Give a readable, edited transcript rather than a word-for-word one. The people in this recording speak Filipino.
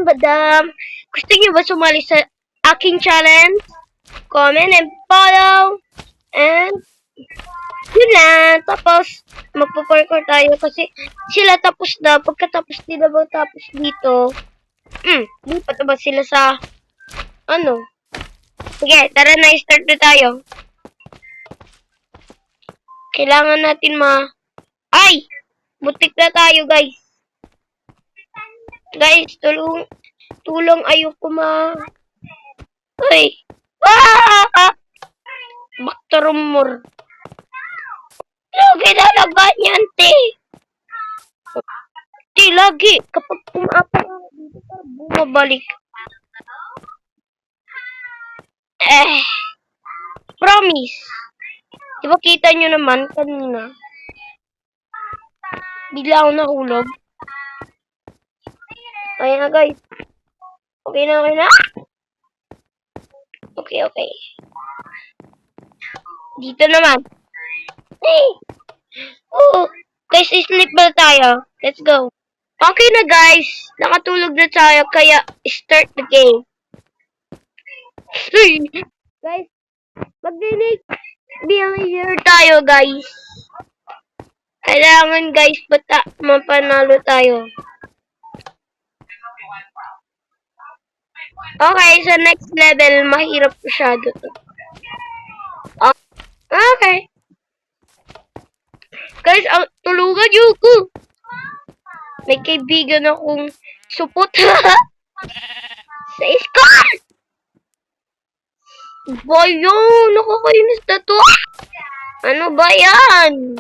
madam. Gusto niyo ba sumali sa aking challenge? Comment and follow. And, yun lang. Tapos, magpo-parkour tayo kasi sila tapos na. Pagkatapos nila ba tapos dito, lipat na ba sila sa, ano? Sige, tara na, start na tayo. Kailangan natin Ay! Butik na tayo, guys. Guys, tulong ayoko Ay! Ah! Bakterumor. Lagi na laban yan, te. Te, lagi. Kapag pumaapang ako dito, bumabalik. Promise. Diba kita nyo naman kanina? Bigla ako nahulog. Ayan na, guys. Okay na, okay na? Okay. Dito naman. Hey! Oh, guys, sleep ba tayo? Let's go. Okay na, guys. Nakatulog na tayo, kaya start the game. Guys, mag-delete behavior tayo, guys. Kailangan, guys, mapanalo tayo. Okay, sa next level, mahirap masyado to. Okay. Guys, tulugan niyo ko. May kaibigan akong supot. Sa school! Bayo, nakakainis na to. Ano ba yan?